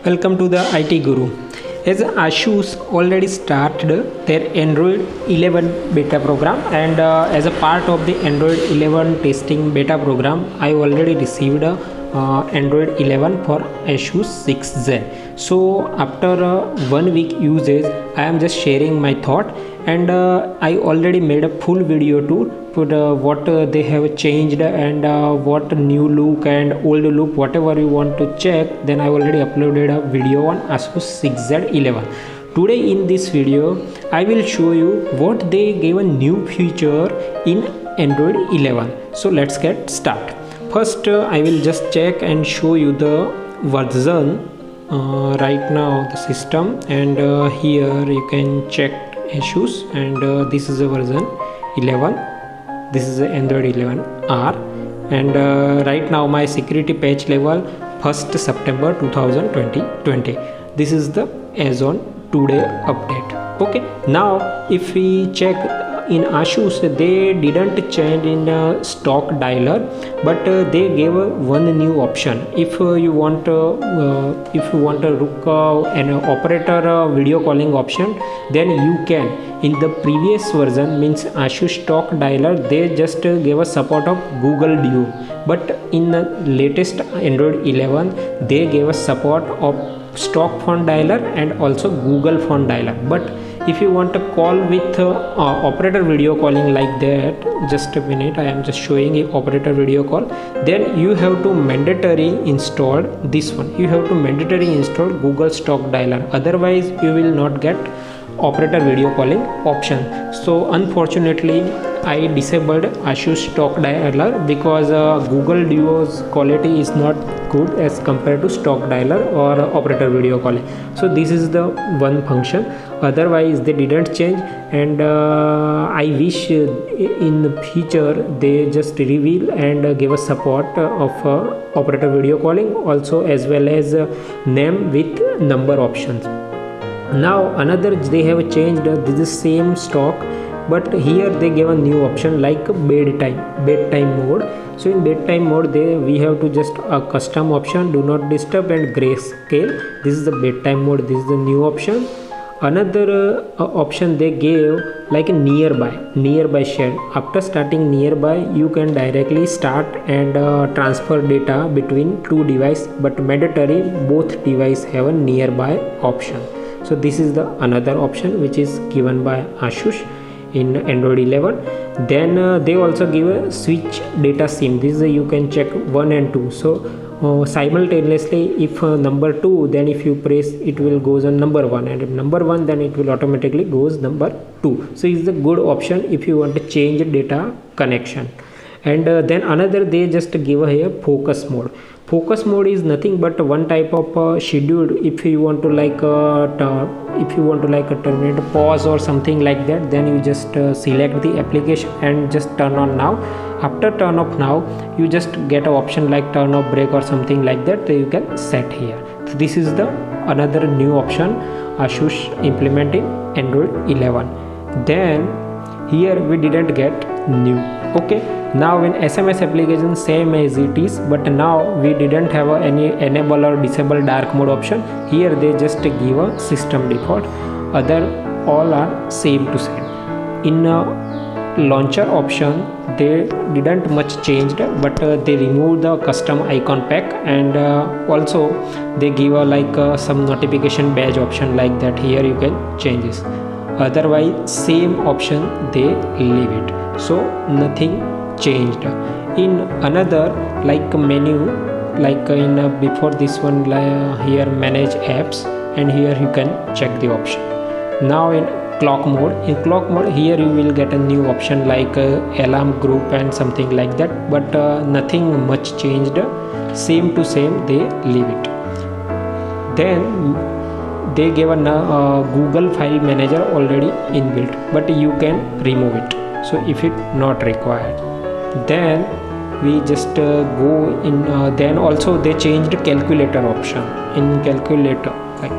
Welcome to the IT Guru. As Asus already started their Android 11 beta program, and as a part of the Android 11 testing beta program, I already received a Android 11 for Asus 6 Zen. So after 1 week usage, I am just sharing my thought, and I already made a full video tour for what they have changed and what new look and old look, whatever you want to check. Then I already uploaded a video on Asus 6Z11. Today in this video I will show you what they gave a new feature in Android 11. So let's get started. First I will just check and show you the version right now the system, and here you can check Asus, and this is a version 11. This is the Android 11R, and right now my security patch level 1st September 2020. This is the as on today update. Okay, now if we check in Asus, they didn't change in stock dialer, but they gave one new option. If you want to look an operator video calling option, then you can. In the previous version, means Asus stock dialer, they just gave us support of Google Duo, but in the latest Android 11 they gave us support of stock phone dialer and also Google phone dialer. But if you want to call with operator video calling like that, just a minute, I am just showing a operator video call, then you have to mandatory install this one. You have to mandatory install Google stock dialer, otherwise you will not get operator video calling option. So unfortunately I disabled Asus stock dialer because Google Duo's quality is not good as compared to stock dialer or operator video calling. So this is the one function, otherwise they didn't change, and I wish in the future they just reveal and give us support of operator video calling also, as well as name with number options. Now another they have changed this is same stock, but here they give a new option like bedtime mode. So in bedtime mode we have to just a custom option, do not disturb and grayscale. This is the bedtime mode. This is the new option. Another option they gave like a nearby share. After starting nearby, you can directly start and transfer data between two devices, but mandatory both devices have a nearby option. So this is the another option which is given by Asus in Android 11. Then they also give a switch data sim. This is you can check 1 and 2. So simultaneously, if number 2, then if you press it will goes on number 1, and if number 1, then it will automatically goes number 2. So it's a good option if you want to change data connection. And then another they just give here focus mode. Focus mode is nothing but one type of schedule. If you want to like terminate pause or something like that, then you just select the application and just turn on now. After turn off now, you just get an option like turn off break or something like that, you can set here. So this is the another new option Asus implementing Android 11. Then here we didn't get new. Okay, now in SMS application same as it is, but now we didn't have any enable or disable dark mode option. Here they just give a system default, other all are same to same. In launcher option they didn't much changed, but they removed the custom icon pack, and also they give some notification badge option like that. Here you can change this, otherwise same option they leave it. So nothing changed. In another like menu, like in before this one, here manage apps, and here you can check the option. Now in clock mode, here you will get a new option like alarm group and something like that, but nothing much changed, same to same they leave it. Then they gave a Google file manager already inbuilt, but you can remove it, so if it not required. Then we just go in then also they changed calculator option. In calculator, like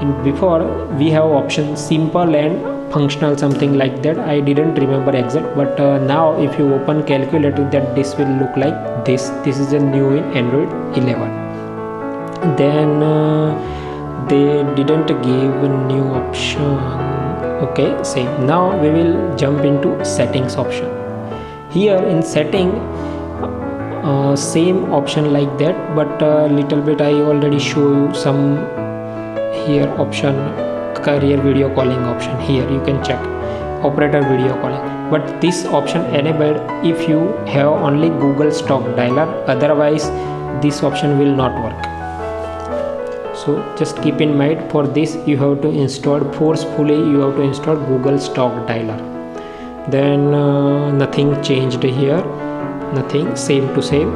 in before we have option simple and functional, something like that, I didn't remember exact, but now if you open calculator, that this will look like this is a new in Android 11. Then they didn't give a new option. Okay, same. Now we will jump into settings option. Here in setting, same option like that, but little bit I already show you some here option, career video calling option. Here you can check operator video calling, but this option enabled if you have only Google Stock Dialer, otherwise this option will not work. So just keep in mind, for this you have to install forcefully, you have to install Google Stock Dialer. Then nothing changed here, nothing, same to same.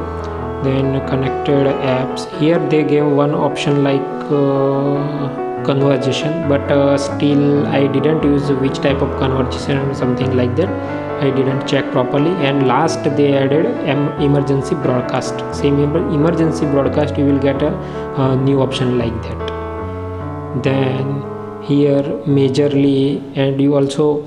Then connected apps, here they gave one option like conversation, but still I didn't use which type of conversation or something like that, I didn't check properly. And last they added emergency broadcast, same emergency broadcast, you will get a new option like that. Then here majorly, and you also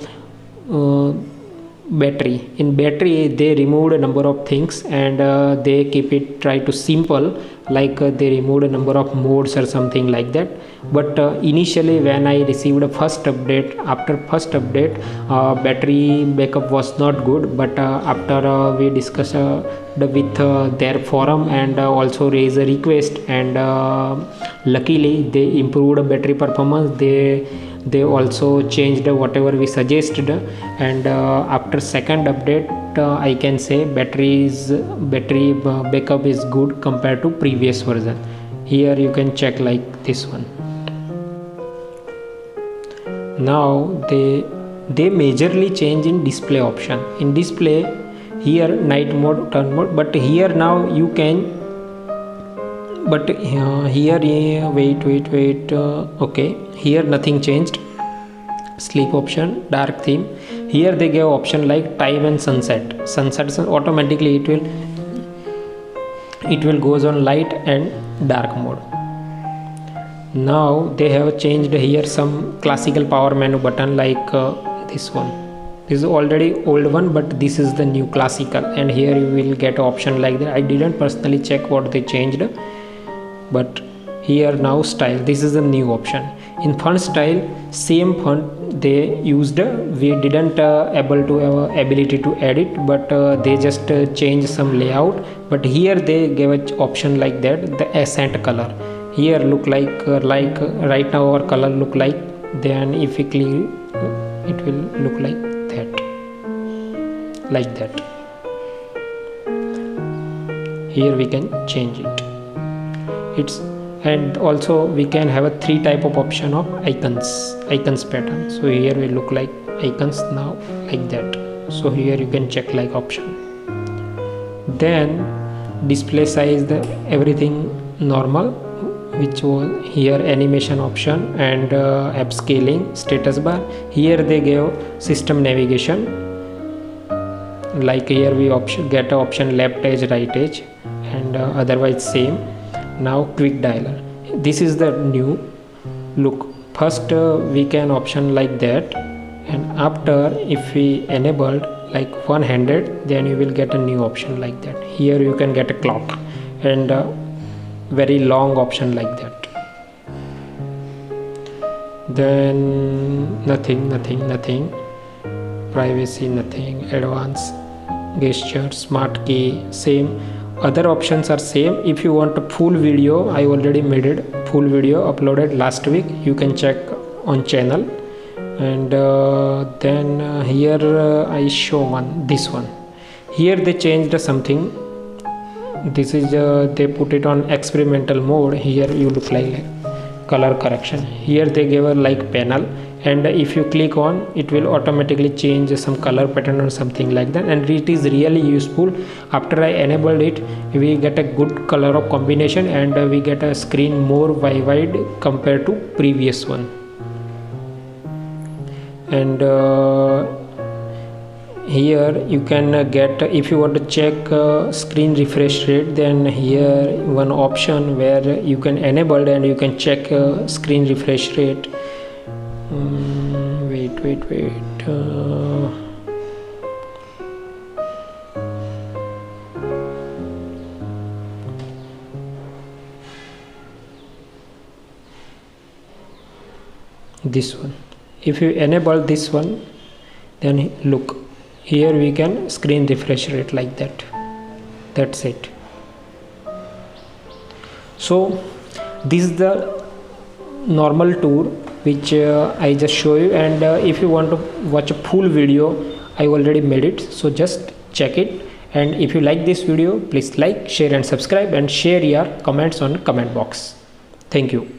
battery, in battery they removed a number of things, and they keep it try to simple, like they removed a number of modes or something like that. But initially when I received a first update, after first update battery backup was not good, but after we discussed with their forum and also raise a request, and luckily they improved battery performance, they also changed whatever we suggested, and after second update I can say battery backup is good compared to previous version. Here you can check like this one. Now they majorly change in display option. In display, here night mode, turn mode, but here now you can, but here wait, okay, here nothing changed. Sleep option, dark theme, here they gave option like time and sunset automatically it will goes on light and dark mode. Now they have changed here some classical power menu button, like this one. This is already old one, but this is the new classical, and here you will get option like that. I didn't personally check what they changed, but here now style, this is the new option. In font style, same font they used, we didn't able to have ability to edit, but they just changed some layout. But here they gave an option like that, the accent color. Here look like right now our color look like, then if we click it will look like that. Here we can change it. It's, and also we can have a 3 type of option of icons pattern. So here we look like icons now like that. So here you can check like option. Then display size, the everything normal, which was here animation option and app scaling, status bar. Here they gave system navigation, like here we get a option left edge, right edge, and otherwise same. Now quick dialer, this is the new look. First we can option like that, and after if we enabled like one-handed, then you will get a new option like that. Here you can get a clock and very long option like that. Then nothing, privacy, nothing, advanced gesture, smart key, same. Other options are same. If you want a full video, I already made it full video, uploaded last week, you can check on channel. And then here I show this one. Here they changed something. This is they put it on experimental mode. Here you look like color correction. Here they gave a like panel, and if you click on, it will automatically change some color pattern or something like that, and it is really useful. After I enabled it, we get a good color of combination, and we get a screen more wide compared to previous one. And here you can get, if you want to check screen refresh rate, then here one option where you can enable and you can check screen refresh rate. Wait, this one. If you enable this one, then look, here we can screen refresh rate like that. That's it. So this is the normal tour which I just show you, and if you want to watch a full video, I already made it, so just check it. And if you like this video, please like, share and subscribe, and share your comments on comment box. Thank you.